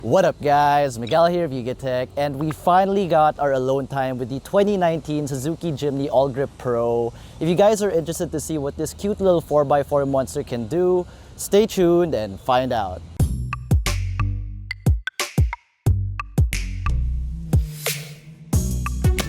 What up guys, Miguel here of Tech, and we finally got our alone time with the 2019 Suzuki Jimny All Grip Pro. If you guys are interested to see what this cute little 4x4 monster can do, stay tuned and find out.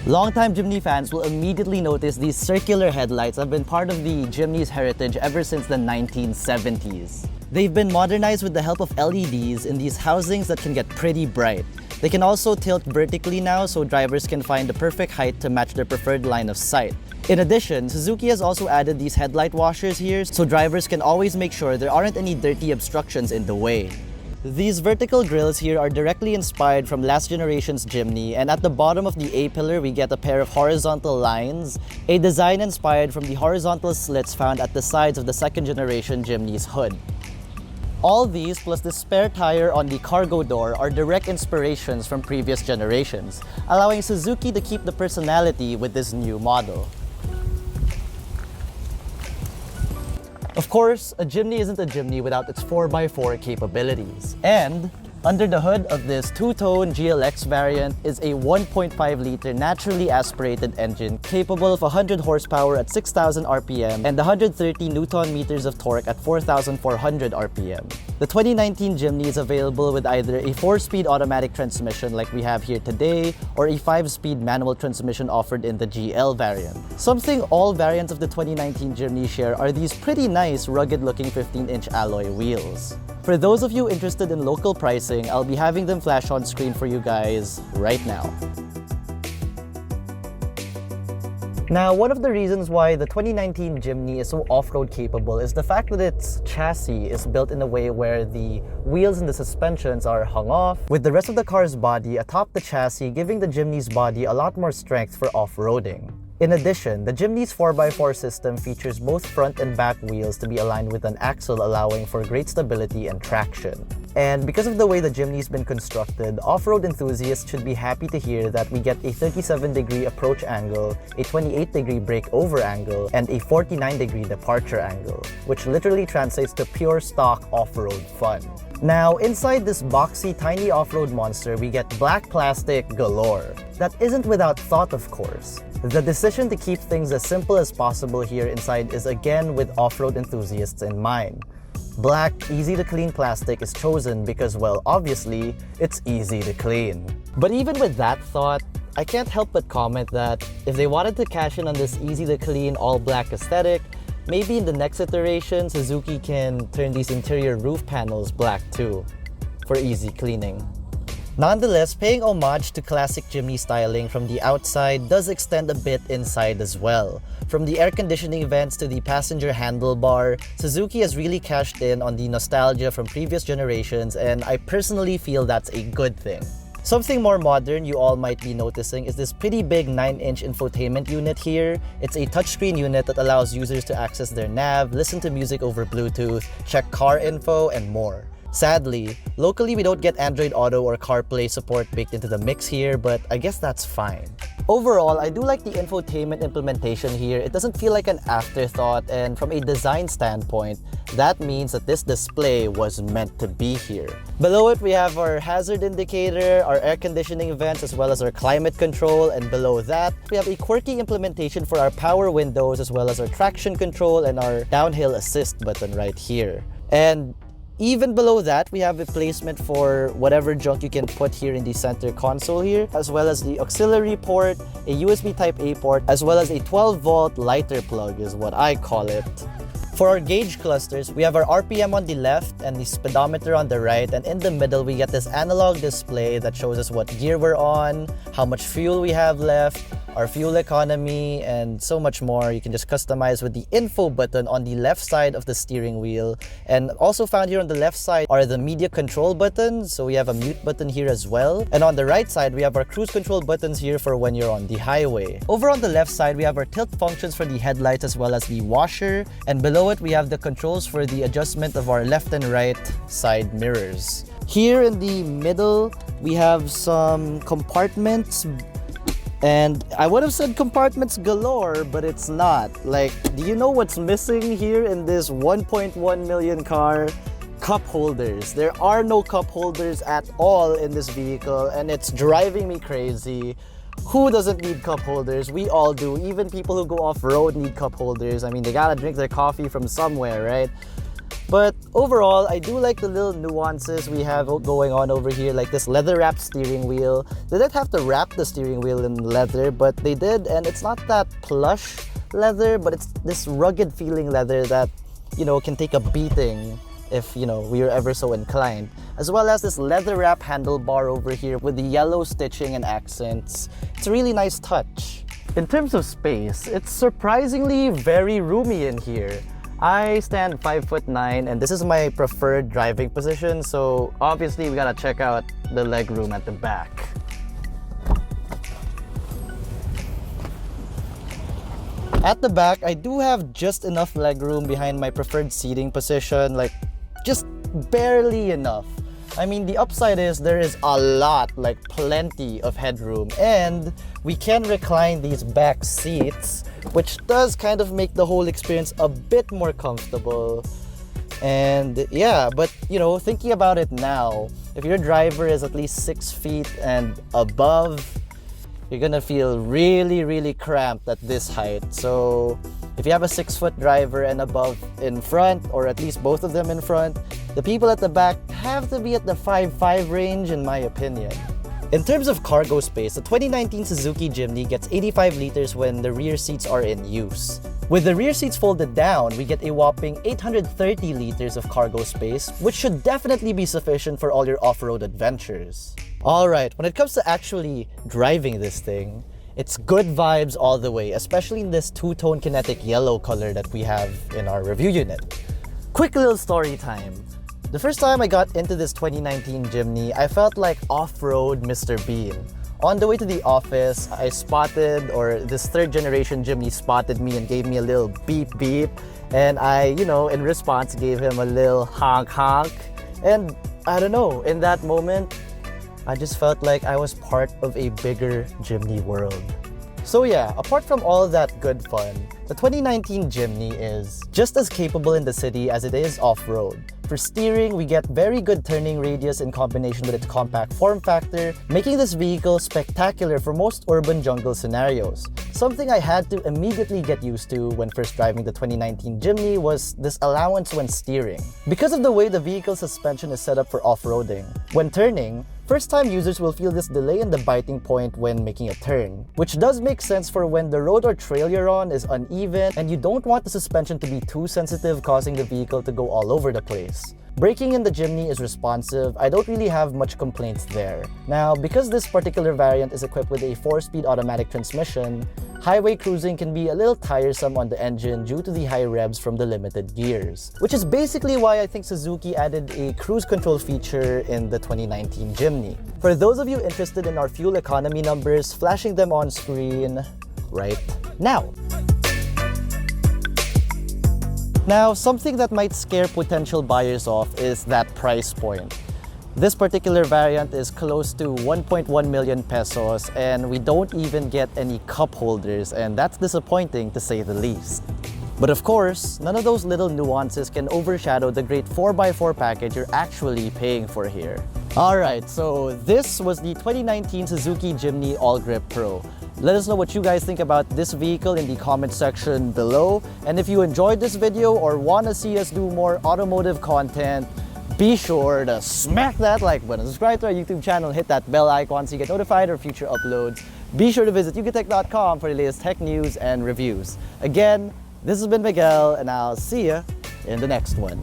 Longtime Jimny fans will immediately notice these circular headlights have been part of the Jimny's heritage ever since the 1970s. They've been modernized with the help of LEDs in these housings that can get pretty bright. They can also tilt vertically now so drivers can find the perfect height to match their preferred line of sight. In addition, Suzuki has also added these headlight washers here so drivers can always make sure there aren't any dirty obstructions in the way. These vertical grills here are directly inspired from last generation's Jimny, and at the bottom of the A-pillar we get a pair of horizontal lines, a design inspired from the horizontal slits found at the sides of the second generation Jimny's hood. All these, plus the spare tire on the cargo door, are direct inspirations from previous generations, allowing Suzuki to keep the personality with this new model. Of course, a Jimny isn't a Jimny without its 4x4 capabilities. And under the hood of this two-tone GLX variant is a 1.5-liter naturally aspirated engine capable of 100 horsepower at 6,000 RPM and 130 Nm of torque at 4,400 RPM. The 2019 Jimny is available with either a 4-speed automatic transmission like we have here today, or a 5-speed manual transmission offered in the GL variant. Something all variants of the 2019 Jimny share are these pretty nice rugged-looking 15-inch alloy wheels. For those of you interested in local pricing, I'll be having them flash on screen for you guys right now. Now, one of the reasons why the 2019 Jimny is so off-road capable is the fact that its chassis is built in a way where the wheels and the suspensions are hung off, with the rest of the car's body atop the chassis, giving the Jimny's body a lot more strength for off-roading. In addition, the Jimny's 4x4 system features both front and back wheels to be aligned with an axle, allowing for great stability and traction. And because of the way the Jimny's been constructed, off-road enthusiasts should be happy to hear that we get a 37-degree approach angle, a 28-degree breakover angle, and a 49-degree departure angle, which literally translates to pure stock off-road fun. Now, inside this boxy, tiny off-road monster, we get black plastic galore. That isn't without thought, of course. The decision to keep things as simple as possible here inside is again with off-road enthusiasts in mind. Black, easy-to-clean plastic is chosen because, well, obviously, it's easy to clean. But even with that thought, I can't help but comment that if they wanted to cash in on this easy-to-clean, all-black aesthetic, maybe in the next iteration, Suzuki can turn these interior roof panels black too, for easy cleaning. Nonetheless, paying homage to classic Jimny styling from the outside does extend a bit inside as well. From the air conditioning vents to the passenger handlebar, Suzuki has really cashed in on the nostalgia from previous generations, and I personally feel that's a good thing. Something more modern you all might be noticing is this pretty big 9-inch infotainment unit here. It's a touchscreen unit that allows users to access their nav, listen to music over Bluetooth, check car info, and more. Sadly, locally we don't get Android Auto or CarPlay support baked into the mix here, but I guess that's fine. Overall, I do like the infotainment implementation here. It doesn't feel like an afterthought, and from a design standpoint, that means that this display was meant to be here. Below it, we have our hazard indicator, our air conditioning vents, as well as our climate control, and below that, we have a quirky implementation for our power windows, as well as our traction control and our downhill assist button right here. And even below that, we have a placement for whatever junk you can put here in the center console here, as well as the auxiliary port, a USB Type-A port, as well as a 12-volt lighter plug is what I call it. For our gauge clusters, we have our RPM on the left and the speedometer on the right, and in the middle we get this analog display that shows us what gear we're on, how much fuel we have left, our fuel economy, and so much more. You can just customize with the info button on the left side of the steering wheel. And also found here on the left side are the media control buttons, so we have a mute button here as well. And on the right side, we have our cruise control buttons here for when you're on the highway. Over on the left side, we have our tilt functions for the headlights as well as the washer, and below it we have the controls for the adjustment of our left and right side mirrors. Here in the middle, we have some compartments. And I would have said compartments galore, but it's not. Like, do you know what's missing here in this 1.1 million car? cup holders. There are no cup holders at all in this vehicle, and it's driving me crazy. Who doesn't need cup holders? We all do. Even people who go off-road need cup holders. I mean, they gotta drink their coffee from somewhere, right? But overall, I do like the little nuances we have going on over here, like this leather-wrapped steering wheel. They didn't have to wrap the steering wheel in leather, but they did, and it's not that plush leather, but it's this rugged feeling leather that, you know, can take a beating if, you know, we are ever so inclined. As well as this leather-wrap handlebar over here with the yellow stitching and accents. It's a really nice touch. In terms of space, it's surprisingly very roomy in here. I stand 5'9", and this is my preferred driving position, so obviously we gotta check out the legroom at the back. At the back, I do have just enough legroom behind my preferred seating position, like just barely enough. I mean, the upside is there is a lot, like plenty of headroom, and we can recline these back seats, which does kind of make the whole experience a bit more comfortable. And yeah, but you know, thinking about it now, if your driver is at least 6 feet and above, you're gonna feel really cramped at this height. So if you have a 6-foot driver and above in front, or at least both of them in front, the people at the back have to be at the 5'5" range in my opinion. In terms of cargo space, the 2019 Suzuki Jimny gets 85 liters when the rear seats are in use. With the rear seats folded down, we get a whopping 830 liters of cargo space, which should definitely be sufficient for all your off-road adventures. Alright, when it comes to actually driving this thing, it's good vibes all the way, especially in this two-tone kinetic yellow color that we have in our review unit. Quick little story time. The first time I got into this 2019 Jimny, I felt like off-road Mr. Bean. On the way to the office, I spotted, or this third generation Jimny spotted me and gave me a little beep beep. And I, you know, in response gave him a little honk honk. And I don't know, in that moment, I just felt like I was part of a bigger Jimny world. So yeah, apart from all of that good fun, the 2019 Jimny is just as capable in the city as it is off-road. For steering, we get very good turning radius in combination with its compact form factor, making this vehicle spectacular for most urban jungle scenarios. Something I had to immediately get used to when first driving the 2019 Jimny was this allowance when steering. Because of the way the vehicle suspension is set up for off-roading, when turning, first-time users will feel this delay in the biting point when making a turn, which does make sense for when the road or trail you're on is uneven and you don't want the suspension to be too sensitive, causing the vehicle to go all over the place. Braking in the Jimny is responsive. I don't really have much complaints there. Now, because this particular variant is equipped with a 4-speed automatic transmission, highway cruising can be a little tiresome on the engine due to the high revs from the limited gears. Which is basically why I think Suzuki added a cruise control feature in the 2019 Jimny. For those of you interested in our fuel economy numbers, flashing them on screen right now. Now, something that might scare potential buyers off is that price point. This particular variant is close to 1.1 million pesos, and we don't even get any cup holders, and that's disappointing to say the least. But of course, none of those little nuances can overshadow the great 4x4 package you're actually paying for here. Alright, so this was the 2019 Suzuki Jimny All Grip Pro. Let us know what you guys think about this vehicle in the comment section below. And if you enjoyed this video or want to see us do more automotive content, be sure to smack that like button, subscribe to our YouTube channel, hit that bell icon so you get notified of future uploads. Be sure to visit ukitech.com for the latest tech news and reviews. Again, this has been Miguel, and I'll see you in the next one.